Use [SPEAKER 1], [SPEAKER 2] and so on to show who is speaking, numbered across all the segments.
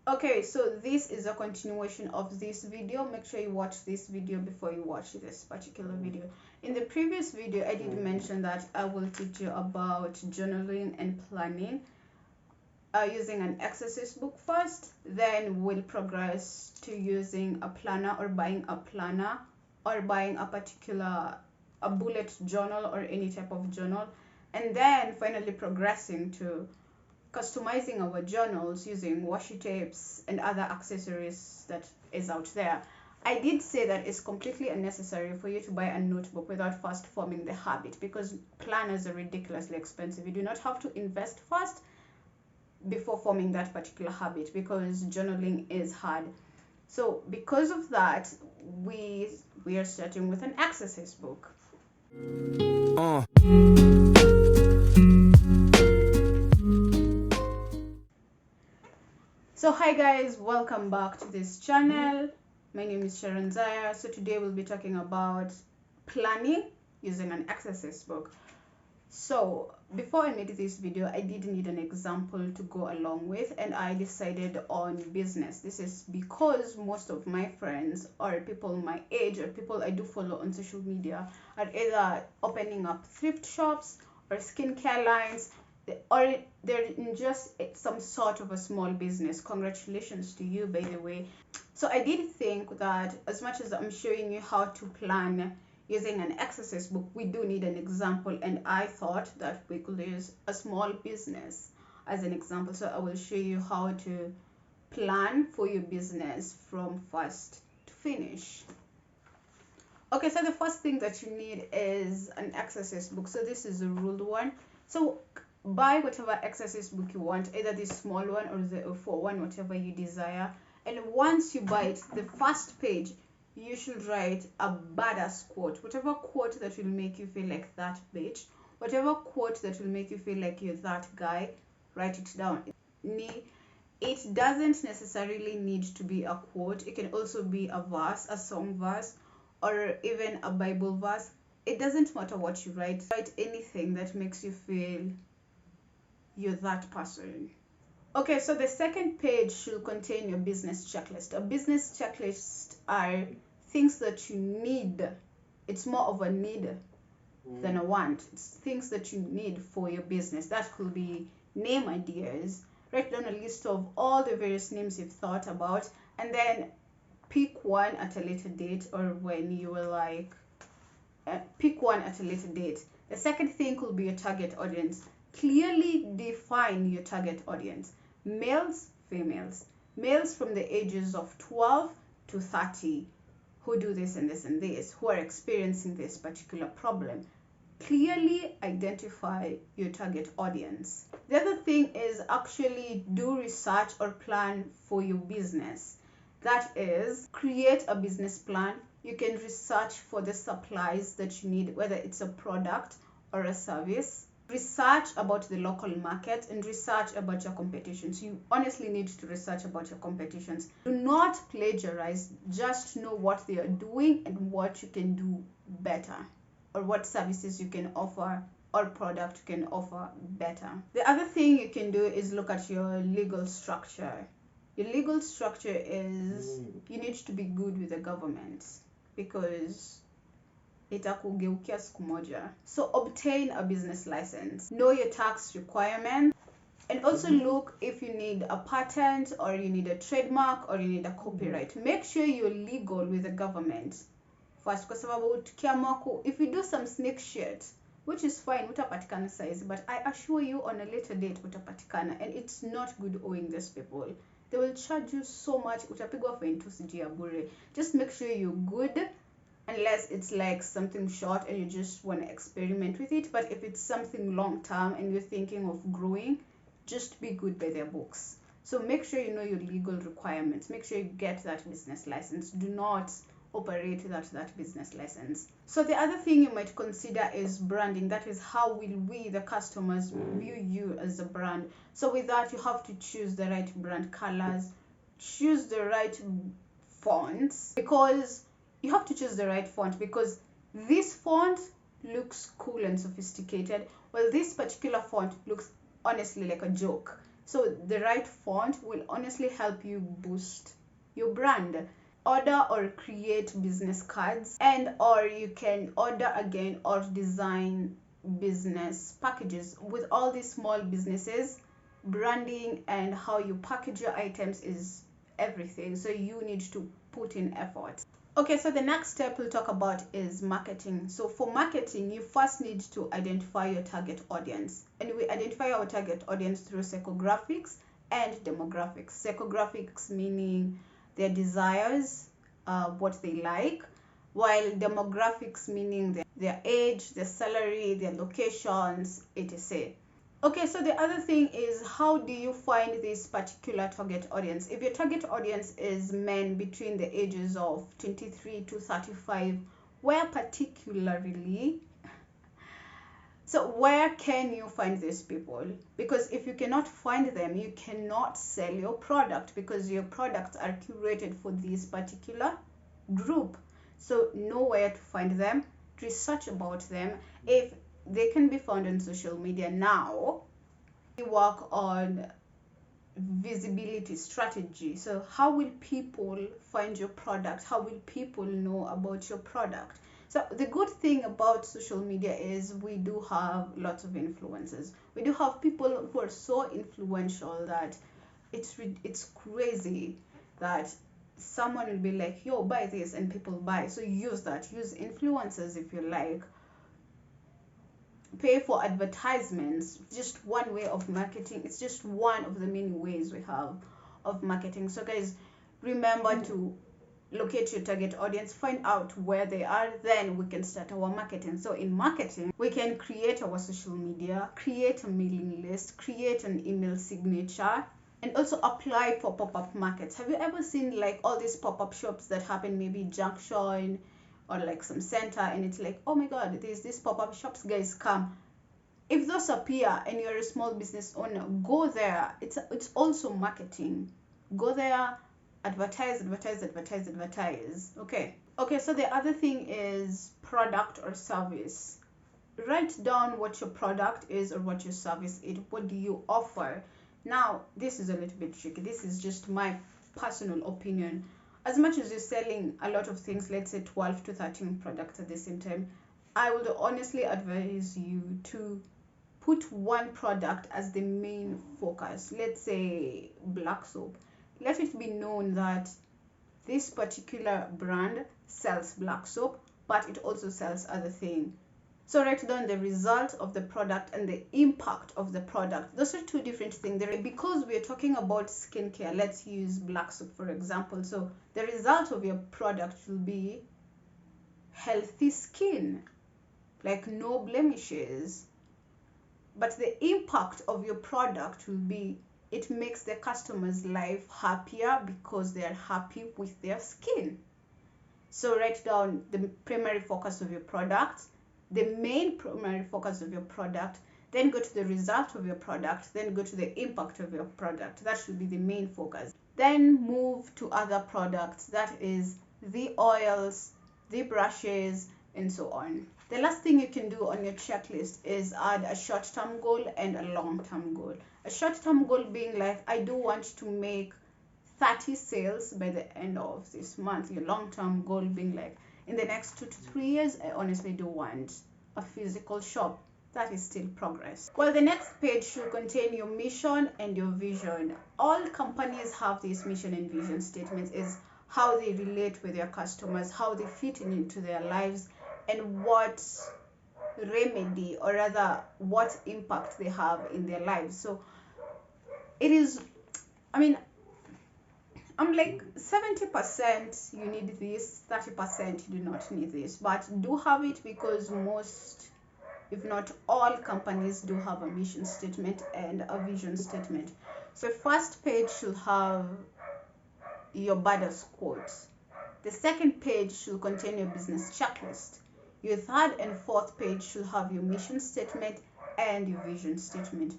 [SPEAKER 1] Okay, so this is a continuation of this video. Make sure you watch this video before you watch this particular video. In the previous video, I did mention that I will teach you about journaling and planning using an exercise book first. Then we'll progress to using a planner or buying a planner or buying a bullet journal or any type of journal. And then finally progressing to customizing our journals using washi tapes and other accessories that is out there. I did say that it's completely unnecessary for you to buy a notebook without first forming the habit, because planners are ridiculously expensive. You do not have to invest first before forming that particular habit, because journaling is hard. So because of that, we are starting with an exercise book. So hi guys, welcome back to this channel. My name is Sharon Zaya. So today we'll be talking about planning using an exercise book. So before I made this video, I did need an example to go along with, and I decided on business. This is because most of my friends or people my age or people I do follow on social media are either opening up thrift shops or skincare lines, or they're in just some sort of a small business. Congratulations to you, by the way. So I did think that as much as I'm showing you how to plan using an exercise book, we do need an example, and I thought that we could use a small business as an example. So I will show you how to plan for your business from first to finish. Okay, so the first thing that you need is an exercise book. So this is a ruled one. So buy whatever exercise book you want, either this small one or the A4 one, whatever you desire. And once you buy it, the first page, you should write a badass quote, whatever quote that will make you feel like that bitch, whatever quote that will make you feel like you're that guy. Write it down. It doesn't necessarily need to be a quote. It can also be a verse, a song verse, or even a Bible verse. It doesn't matter what you write. Write anything that makes you feel you're that person. Okay, so the second page should contain your business checklist. A business checklist are things that you need. It's more of a need than a want. It's things that you need for your business. That could be name ideas. Write down a list of all the various names you've thought about, and then pick one at a later date, or when you were like, pick one at a later date. The second thing could be your target audience. Clearly define your target audience. Males, females. Males from the ages of 12 to 30 who do this and this and this, who are experiencing this particular problem. Clearly identify your target audience. The other thing is actually do research or plan for your business. That is, create a business plan. You can research for the supplies that you need, whether it's a product or a service. Research about the local market and research about your competitions. You honestly need to research about your competitions. Do not plagiarize. Just know what they are doing and what you can do better, or what services you can offer or product you can offer better. The other thing you can do is look at your legal structure. Your legal structure is, you need to be good with the government, because itakugeukia siku moja. So obtain a business license. Know your tax requirements, and also look if you need a patent or you need a trademark or you need a copyright. Make sure you're legal with the government first, kwa sababu tukiamua if you do some snake shit, which is fine, utapatikana size, but I assure you on a later date utapatikana, and it's not good owing these people. They will charge you so much, utapigwa fine tu sijui ya bure. Just make sure you're good, unless it's like something short and you just want to experiment with it. But if it's something long term and you're thinking of growing, just be good by their books. So make sure you know your legal requirements. Make sure you get that business license. Do not operate without that business license. So the other thing you might consider is branding. That is, how will we, the customers, view you as a brand. So with that, you have to choose the right brand colors, choose the right fonts, because you have to choose the right font, because this font looks cool and sophisticated, while this particular font looks honestly like a joke. So the right font will honestly help you boost your brand. Order or create business cards, and or you can order again or design business packages. With all these small businesses, branding and how you package your items is everything, so you need to put in effort. Okay, so the next step we'll talk about is marketing. So for marketing, you first need to identify your target audience, and we identify our target audience through psychographics and demographics. Psychographics meaning their desires, what they like, while demographics meaning their age, their salary, their locations, etc. Okay, so the other thing is, how do you find this particular target audience? If your target audience is men between the ages of 23 to 35, where particularly, so where can you find these people? Because if you cannot find them, you cannot sell your product, because your products are curated for this particular group. So know where to find them, research about them. If they can be found on social media now, work on visibility strategy. So how will people find your product? How will people know about your product? So the good thing about social media is we do have lots of influencers. We do have people who are so influential that it's crazy that someone will be like, yo, buy this, and people buy. So use that. Use influencers if you like. Pay for advertisements. Just one way of marketing. It's just one of the many ways we have of marketing. So guys, remember to locate your target audience, find out where they are, then we can start our marketing. So in marketing, we can create our social media, create a mailing list, create an email signature, and also apply for pop-up markets. Have you ever seen like all these pop-up shops that happen maybe Junction or like some center, and it's like, oh my god, there's these pop-up shops, guys, come. If those appear and you're a small business owner, go there. It's also marketing. Go there, advertise. Okay, so the other thing is product or service. Write down what your product is or what your service is. What do you offer? Now this is a little bit tricky. This is just my personal opinion. As much as you're selling a lot of things, let's say 12 to 13 products at the same time, I would honestly advise you to put one product as the main focus. Let's say black soap. Let it be known that this particular brand sells black soap, but it also sells other things. So write down the result of the product and the impact of the product. Those are two different things. Because we're talking about skincare, let's use black soap for example. So the result of your product will be healthy skin, like no blemishes. But the impact of your product will be, it makes the customer's life happier because they're happy with their skin. So write down the primary focus of your product, the main primary focus of your product, then go to the result of your product, then go to the impact of your product. That should be the main focus. Then move to other products, that is the oils, the brushes, and so on. The last thing you can do on your checklist is add a short-term goal and a long-term goal. A short-term goal being like, I do want to make 30 sales by the end of this month. Your long-term goal being like, in the next 2 to 3 years, I honestly do want a physical shop. That is still progress. Well, the next page should contain your mission and your vision. All companies have this mission and vision statements, is how they relate with their customers, how they fit into their lives, and what remedy, or rather what impact they have in their lives. So it is, I mean, I'm like 70% you need this, 30% you do not need this, but do have it, because most, if not all, companies do have a mission statement and a vision statement. So the first page should have your badass quotes. The second page should contain your business checklist. Your third and fourth page should have your mission statement and your vision statement.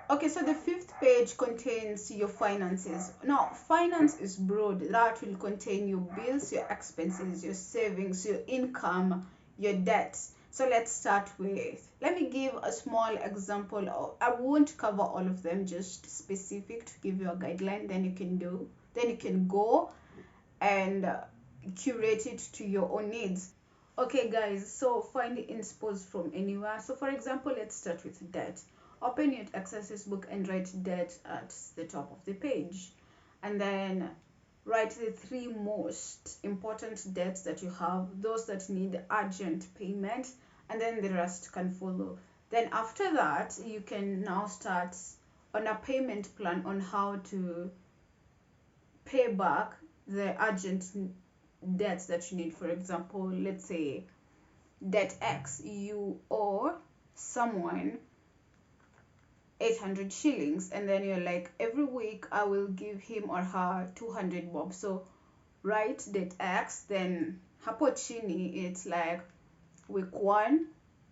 [SPEAKER 1] Okay, so the fifth page contains your finances. Now, finance is broad. That will contain your bills, your expenses, your savings, your income, your debts. So let's start with, let me give a small example of, I won't cover all of them, just specific to give you a guideline, then you can go and curate it to your own needs. Okay guys, so find the inspos from anywhere. So for example, let's start with debt. Open your exercise book and write debt at the top of the page, and then write the 3 most important debts that you have, those that need urgent payment, and then the rest can follow. Then after that, you can now start on a payment plan on how to pay back the urgent debts that you need. For example, let's say debt X, you owe someone 800 shillings, and then you're like, every week I will give him or her 200 bob. So write debt X, then hapo chini it's like week 1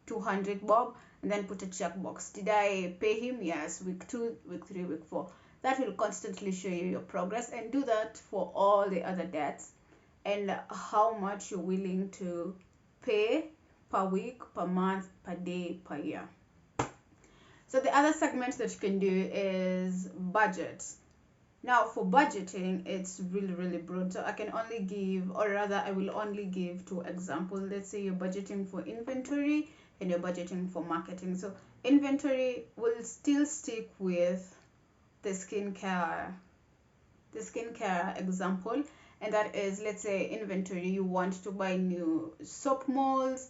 [SPEAKER 1] 200 bob, and then put a checkbox. Did I pay him? Yes. Week 2, week 3, week 4. That will constantly show you your progress, and do that for all the other debts and how much you're willing to pay per week, per month, per day, per year. So the other segment that you can do is budget. Now for budgeting, it's really broad. So I can only give, or rather I will only give 2 examples. Let's say you're budgeting for inventory and you're budgeting for marketing. So inventory will still stick with the skincare example, and that is, let's say inventory, you want to buy new soap molds,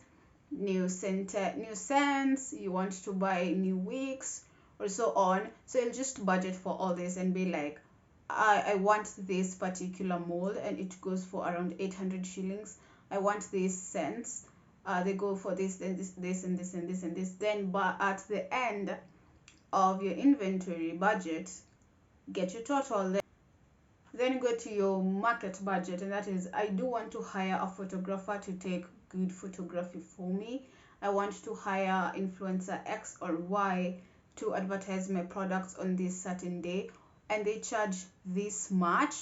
[SPEAKER 1] new scents, you want to buy new wigs or so on. So you'll just budget for all this and be like, I want this particular mold and it goes for around 800 shillings. I want these scents, they go for this and this and this and this and this. Then but at the end of your inventory budget, get your total. Then go to your market budget, and that is, I do want to hire a photographer to take good photography for me. I want to hire influencer X or Y to advertise my products on this certain day, and they charge this much.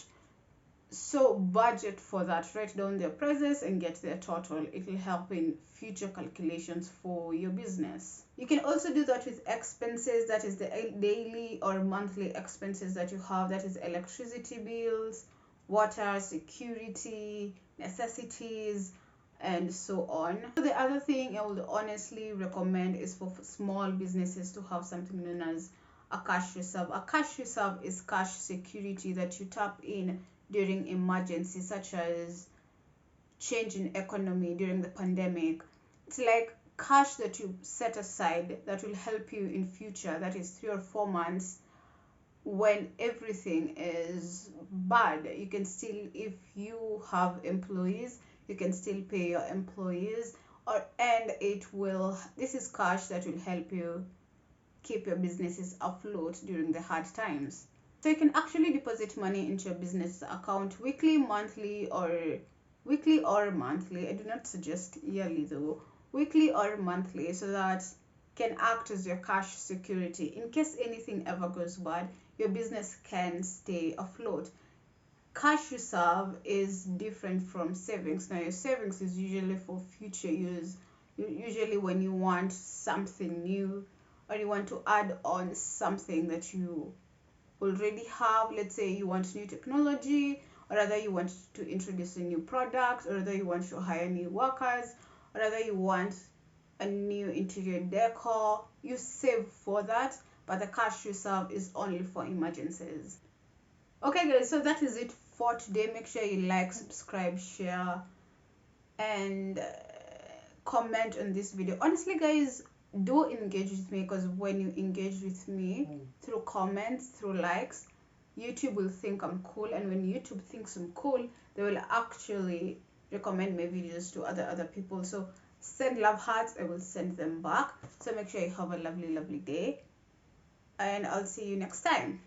[SPEAKER 1] So budget for that, write down their prices and get their total. It will help in future calculations for your business. You can also do that with expenses, that is the daily or monthly expenses that you have, that is electricity bills, water, security, necessities, and so on. So the other thing I would honestly recommend is for small businesses to have something known as a cash reserve. A cash reserve is cash security that you tap in during emergencies, such as change in economy during the pandemic. It's like cash that you set aside that will help you in future, that is 3 or 4 months, when everything is bad. You can still, if you have employees, you can still pay your employees, and this is cash that will help you keep your businesses afloat during the hard times. So you can actually deposit money into your business account weekly, monthly, or monthly. I do not suggest yearly though. Weekly or monthly, so that can act as your cash security. In case anything ever goes bad, your business can stay afloat. Cash reserve is different from savings. Now your savings is usually for future use. Usually when you want something new, or you want to add on something that you already have. Let's say you want new technology, or rather you want to introduce a new product, or rather you want to hire new workers, or rather you want a new interior decor. You save for that, but the cash reserve is only for emergencies. Okay guys, so that is it for today. Make sure you like, subscribe, share, and comment on this video. Honestly guys, do engage with me, because when you engage with me through comments, through likes, YouTube will think I'm cool, and when YouTube thinks I'm cool, they will actually recommend my videos to other people. So send love hearts, I will send them back. So make sure you have a lovely day, and I'll see you next time.